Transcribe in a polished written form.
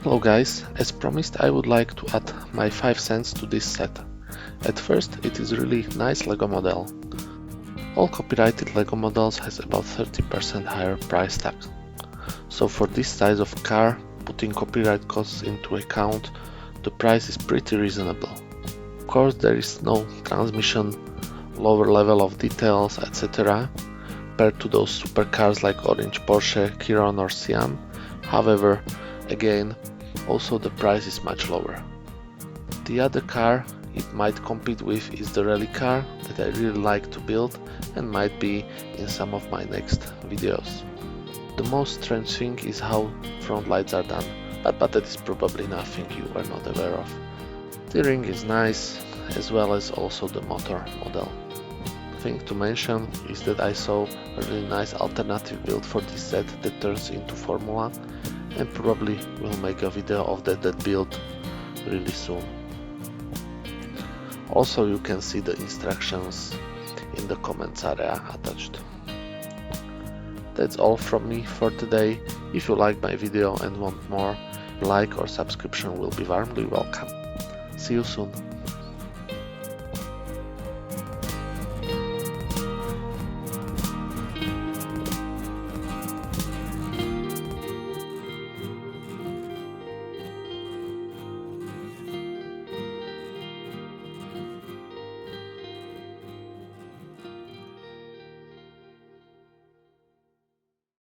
Hello guys, as promised I would like to add my 5 cents to this set. At first it is really nice LEGO model. All copyrighted LEGO models has about 30% higher price tag. So for this size of car, putting copyright costs into account, the price is pretty reasonable. Of course there is no transmission, lower level of details, etc. compared to those supercars like orange Porsche, Chiron or Siam. However, again, also the price is much lower. The other car it might compete with is the rally car that I really like to build and might be in some of my next videos. The most strange thing is how front lights are done, but that is probably nothing you are not aware of. Steering is nice, as well as also the motor model. Thing to mention is that I saw a really nice alternative build for this set that turns into Formula, and probably will make a video of that build really soon. Also you can see the instructions in the comments area attached. That's all from me for today. If you like my video and want more, like or subscription will be warmly welcome. See you soon.